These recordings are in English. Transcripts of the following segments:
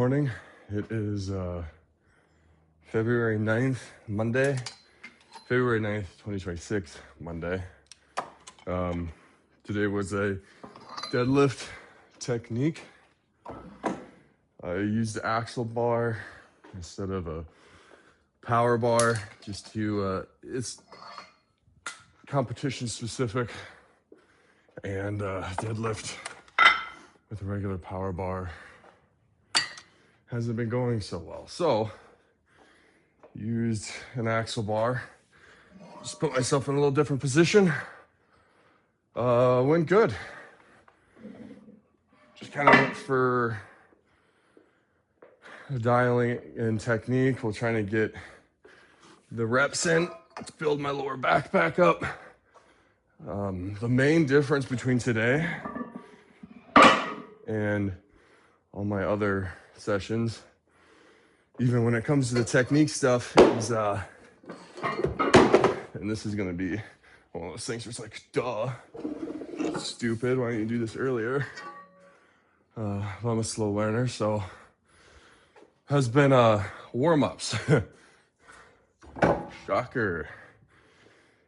morning. It is February 9th, Monday. February 9th, 2026, Monday. Today was a deadlift technique. I used the axle bar instead of a power bar just to, it's competition specific, and deadlift with a regular power bar hasn't been going so well. So used an axle bar, just put myself in a little different position. Went good. Just kind of went for dialing in technique while trying to get the reps in to build my lower back up. The main difference between today and all my other sessions, even when it comes to the technique stuff, is and this is gonna be one of those things where it's like, duh, stupid, why didn't you do this earlier? I'm a slow learner, so has been warm-ups. Shocker.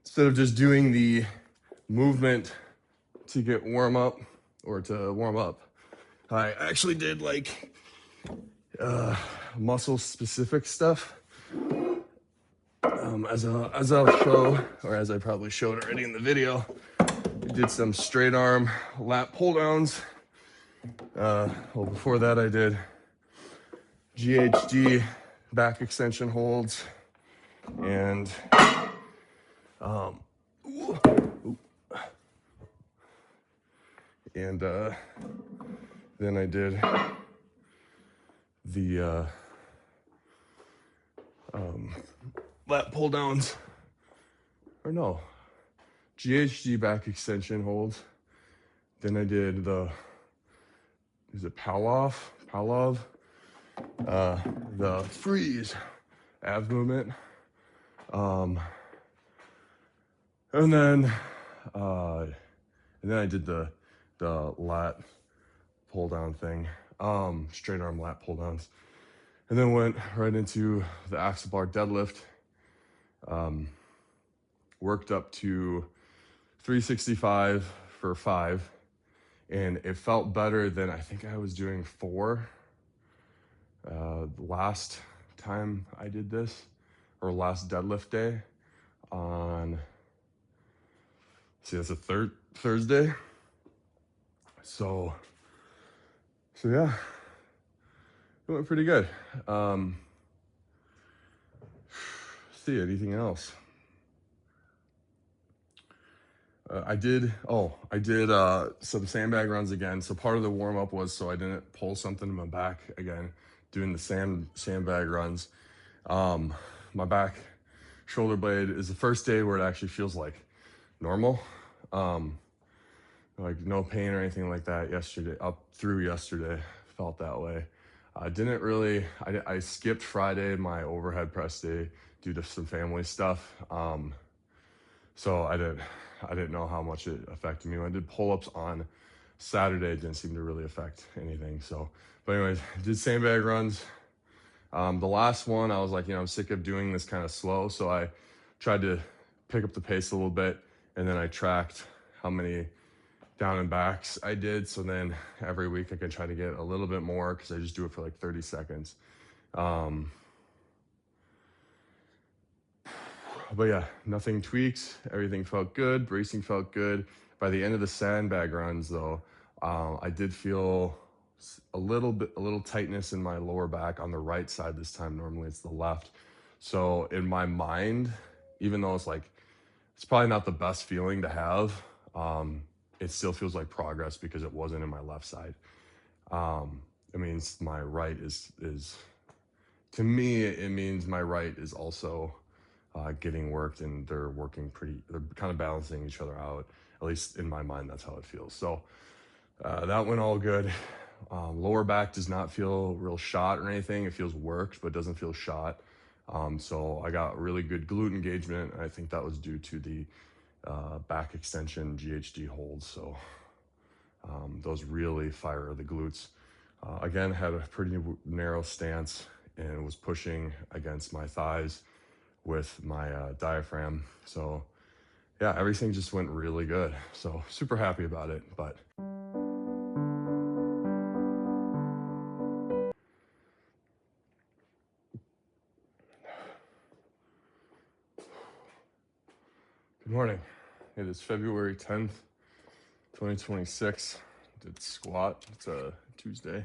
Instead of just doing the movement to get warm up or to warm up, I actually did like muscle specific stuff. As I'll show, or as I probably showed already in the video, I did some straight arm lat pull downs. Well, before that I did GHD back extension holds, and then I did the lat pull downs, or no, GHD back extension holds. Then I did the, is it Palov, the freeze abs movement. And then I did the lat pull down thing, straight arm lat pull downs, and then went right into the axle bar deadlift. Worked up to 365 for 5, and it felt better than I think I was doing 4 last time I did this, or last deadlift day on, see, that's a Thursday. So yeah, it went pretty good. See, anything else? I did some sandbag runs again. So part of the warm up was so I didn't pull something in my back again, doing the sandbag runs. My back shoulder blade is the first day where it actually feels like normal. Like no pain or anything like that yesterday, up through yesterday, felt that way. I skipped Friday, my overhead press day, due to some family stuff. So I didn't know how much it affected me. When I did pull-ups on Saturday, it didn't seem to really affect anything. So, but anyways, did sandbag runs. The last one, I was like, I'm sick of doing this kind of slow. So I tried to pick up the pace a little bit, and then I tracked how many down and backs I did. So then every week I can try to get a little bit more, because I just do it for like 30 seconds. But yeah, nothing tweaks. Everything felt good. Bracing felt good. By the end of the sandbag runs, though, I did feel a little tightness in my lower back on the right side this time. Normally it's the left. So in my mind, even though it's probably not the best feeling to have, it still feels like progress because it wasn't in my left side. It means my right is to me, it means my right is also getting worked, and they're kind of balancing each other out. At least in my mind, that's how it feels. So that went all good. Lower back does not feel real shot or anything. It feels worked, but doesn't feel shot. So I got really good glute engagement. I think that was due to the back extension GHD holds. So those really fire the glutes. Again, had a pretty narrow stance and was pushing against my thighs with my diaphragm. So yeah, everything just went really good. So super happy about it. But good morning. It is February 10th, 2026. Did squat. It's a Tuesday.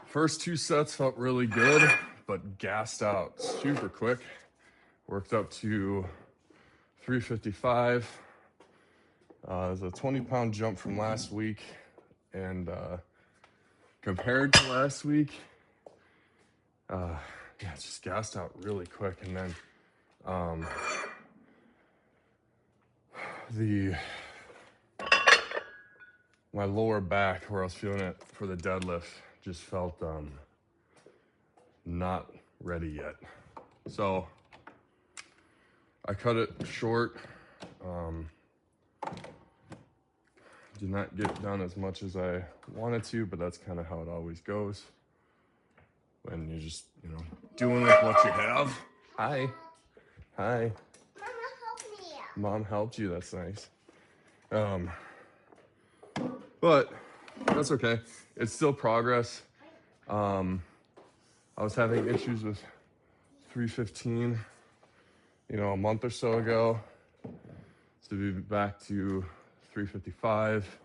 First 2 sets felt really good, but gassed out super quick. Worked up to 355. There's a 20-pound jump from last week, and compared to last week, yeah, just gassed out really quick. And then my lower back, where I was feeling it for the deadlift, just felt not ready yet. So I cut it short. Did not get done as much as I wanted to, but that's kind of how it always goes when you're just, doing with what you have. Hi. Hi. Mama helped me. Mom helped you. That's nice. But that's okay. It's still progress. I was having issues with 315, a month or so ago. So to be back to 355.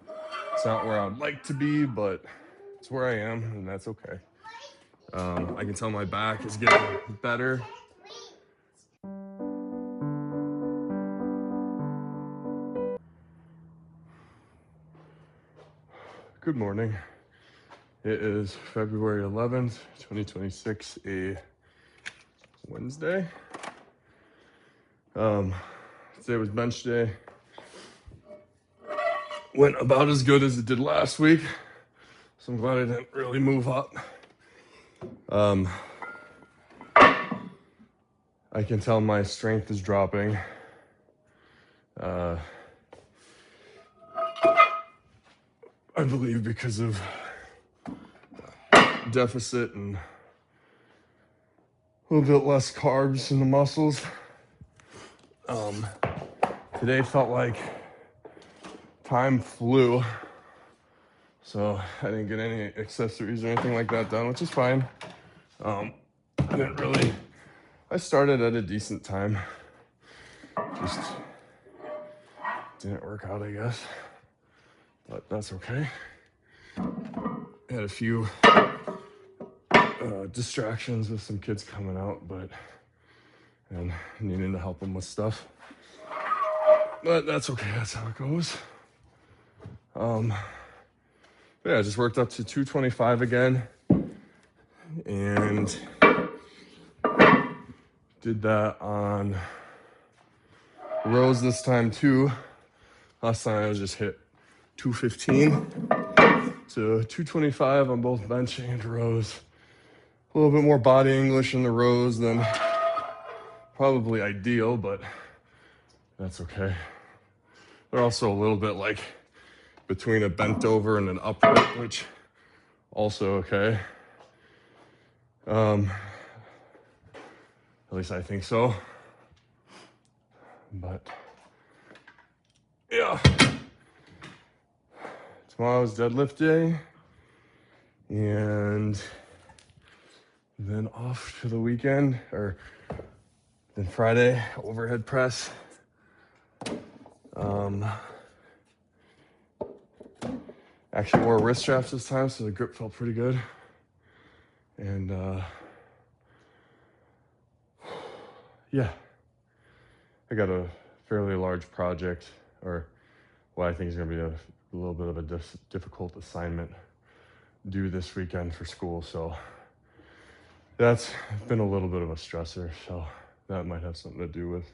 It's not where I'd like to be, but it's where I am, and that's okay. I can tell my back is getting better. Good morning. It is February 11th, 2026, a Wednesday. Today was bench day. Went about as good as it did last week, so I'm glad I didn't really move up. I can tell my strength is dropping. I believe because of deficit and a little bit less carbs in the muscles. Today felt like time flew, so I didn't get any accessories or anything like that done, which is fine. I started at a decent time, just didn't work out, I guess, but that's okay. Had a few distractions with some kids coming out, and needing to help them with stuff, but that's okay. That's how it goes. Yeah, I just worked up to 225 again, and did that on rows this time too. Last time I was just hit 215, so 225 on both bench and rows. A little bit more body English in the rows than probably ideal, but that's okay. They're also a little bit like between a bent over and an upright, which also okay. At least I think so. But yeah, tomorrow's deadlift day, and then off to the weekend, or then Friday, overhead press. Actually wore wrist straps this time, so the grip felt pretty good. And yeah, I got a fairly large project, or what I think is going to be a little bit of a difficult assignment due this weekend for school. So that's been a little bit of a stressor. So that might have something to do with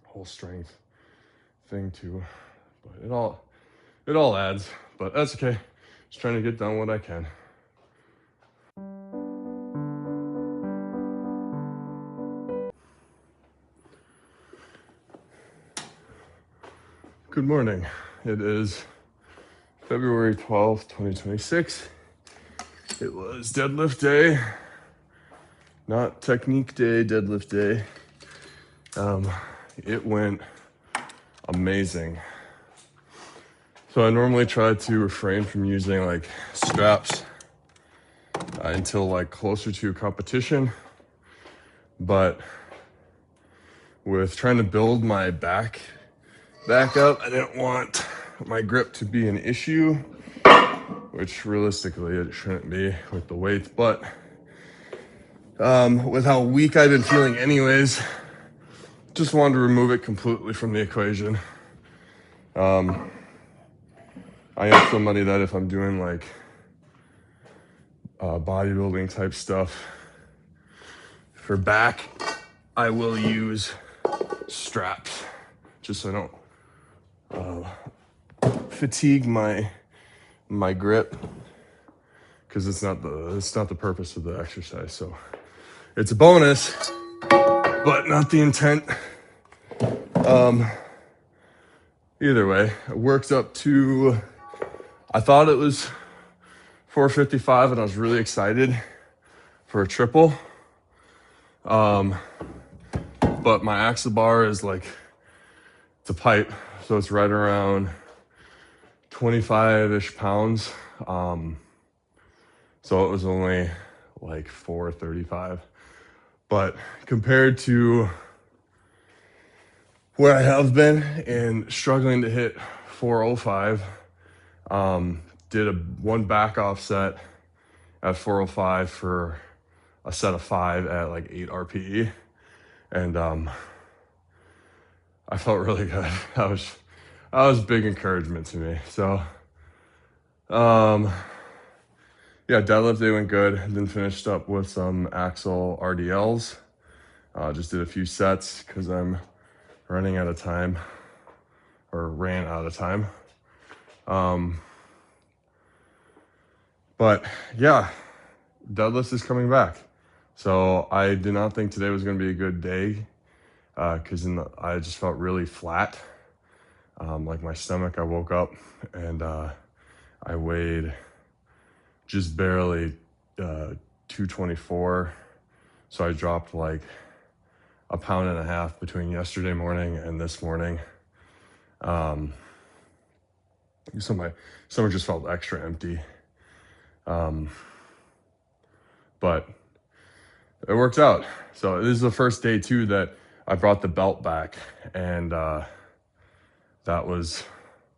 whole strength thing too. But it all adds. But that's okay. Just trying to get done what I can. Good morning. It is February 12th, 2026. It was deadlift day, not technique day, deadlift day. It went amazing. So I normally try to refrain from using like straps until like closer to competition, but with trying to build my back up, I didn't want my grip to be an issue, which realistically it shouldn't be with the weights, but with how weak I've been feeling anyways, just wanted to remove it completely from the equation. I am somebody that if I'm doing like bodybuilding type stuff for back, I will use straps just so I don't fatigue my grip, because it's not the purpose of the exercise. So it's a bonus, but not the intent. Either way, it works up to, I thought it was 455 and I was really excited for a triple. But my axle bar is like, it's a pipe, so it's right around 25-ish pounds. So it was only like 435. But compared to where I have been and struggling to hit 405, did one back offset at 405 for a set of 5 at like 8 RPE, and I felt really good. That was big encouragement to me. So yeah, deadlift day went good. Then finished up with some axle RDLs. Just did a few sets because I'm running out of time, or ran out of time. But yeah, deadlift is coming back. So I did not think today was going to be a good day, because I just felt really flat. Like my stomach, I woke up and I weighed just barely 224. So I dropped like a pound and a half between yesterday morning and this morning. So my stomach just felt extra empty. But it worked out. So this is the first day too that I brought the belt back, and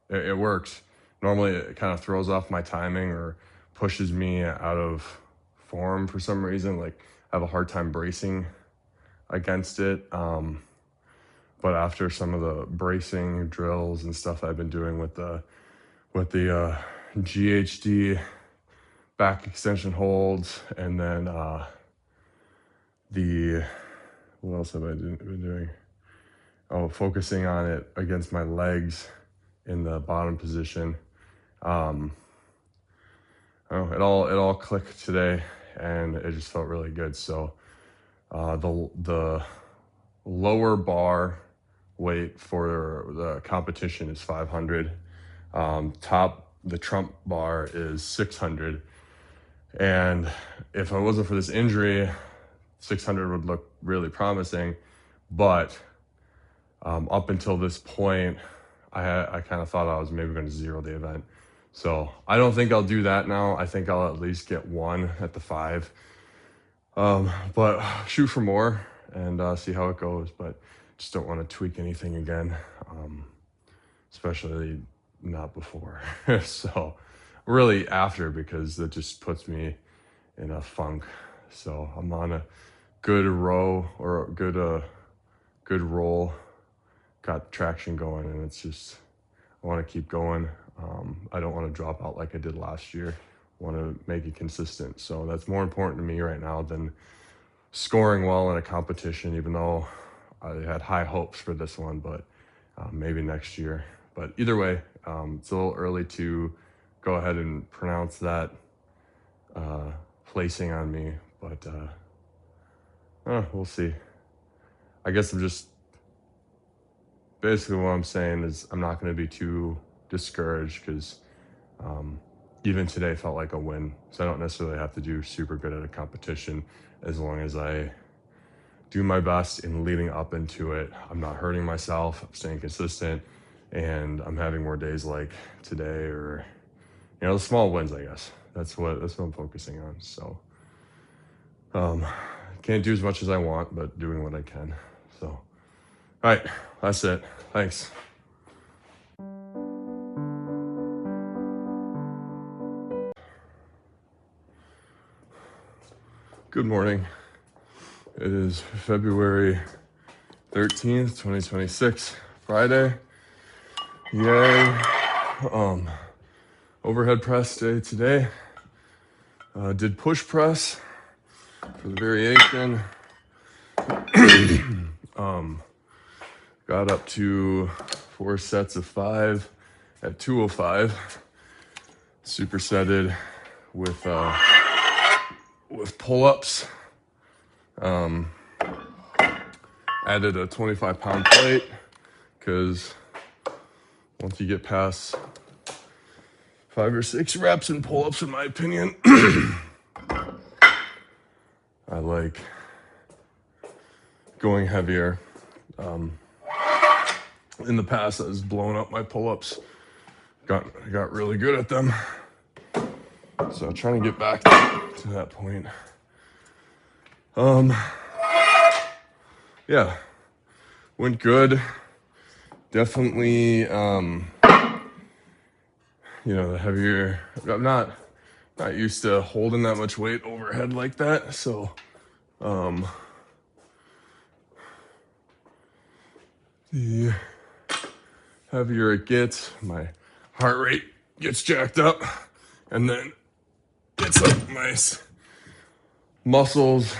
it worked. Normally it kind of throws off my timing or pushes me out of form for some reason. Like I have a hard time bracing against it. But after some of the bracing drills and stuff I've been doing with the GHD back extension holds, and then what else have I been doing? Oh, focusing on it against my legs in the bottom position. It all clicked today, and it just felt really good. So the lower bar weight for the competition is 500. The trump bar is 600. And if it wasn't for this injury, 600 would look really promising. But up until this point, I kind of thought I was maybe going to zero the event. So I don't think I'll do that now. I think I'll at least get one at the 5. But shoot for more and see how it goes. But just don't want to tweak anything again, especially not before. So really after, because that just puts me in a funk. So I'm on a good row, or a good roll, got traction going, and it's just, I want to keep going. I don't want to drop out like I did last year. I want to make it consistent. So that's more important to me right now than scoring well in a competition, even though I had high hopes for this one, but maybe next year. But either way, it's a little early to go ahead and pronounce that placing on me, but we'll see. I guess I'm just basically what I'm saying is I'm not going to be too discouraged because even today felt like a win. So I don't necessarily have to do super good at a competition as long as I do my best in leading up into it. I'm not hurting myself, I'm staying consistent, and I'm having more days like today or the small wins, I guess. That's what I'm focusing on. So can't do as much as I want, but doing what I can. So all right, that's it. Thanks. Good morning. It is February 13th, 2026, Friday. Yay. Overhead press day today. Did push press for the variation. Got up to 4 sets of 5 at 205. Supersetted with pull-ups. Added a 25-pound plate because once you get past 5 or 6 reps in pull-ups, in my opinion, I like going heavier. In the past, I was blowing up my pull-ups. Got really good at them. So I'm trying to get back to that point. Yeah, went good. Definitely, the heavier. I'm not used to holding that much weight overhead like that. So, the heavier it gets, my heart rate gets jacked up, and then it's like my muscles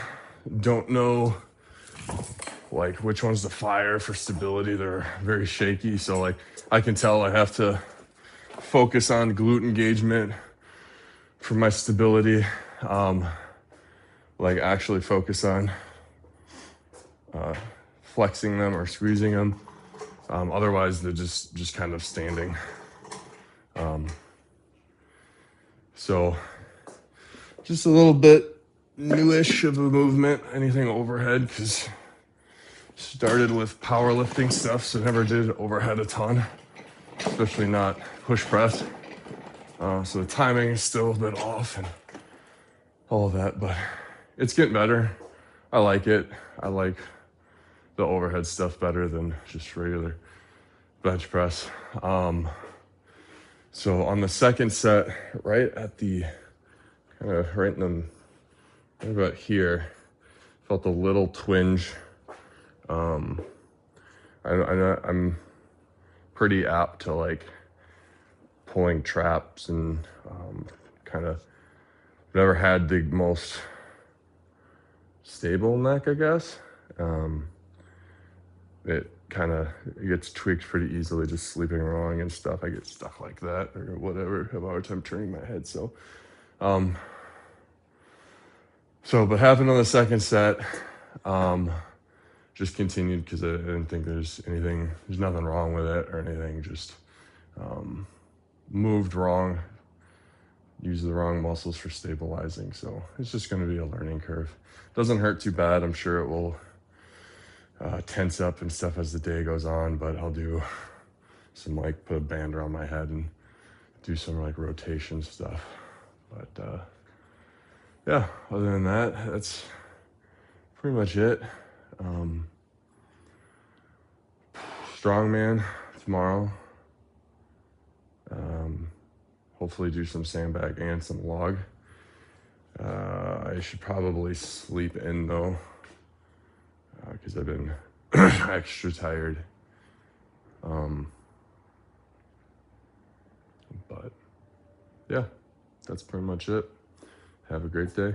don't know like which ones to fire for stability. They're very shaky, so like I can tell I have to focus on glute engagement for my stability. Like actually focus on flexing them or squeezing them. Otherwise, they're just kind of standing. So just a little bit newish of a movement, anything overhead, because started with powerlifting stuff, so never did overhead a ton, especially not push press. So the timing is still a bit off and all of that, but it's getting better. I like it. I like the overhead stuff better than just regular bench press. So on the second set, right at the kind of right in the right about here, felt a little twinge. I'm pretty apt to like pulling traps and kind of never had the most stable neck, I guess. It kind of gets tweaked pretty easily just sleeping wrong and stuff. I get stuck like that or whatever. I have a hard time turning my head. So but happened on the second set. Just continued because I didn't think there's nothing wrong with it or anything. Just moved wrong, used the wrong muscles for stabilizing. So it's just going to be a learning curve. Doesn't hurt too bad. I'm sure it will tense up and stuff as the day goes on, but I'll do some like put a band around my head and do some like rotation stuff. But yeah, other than that, that's pretty much it. Strongman tomorrow. Hopefully do some sandbag and some log. I should probably sleep in though, because I've been extra tired. But yeah, that's pretty much it. Have a great day.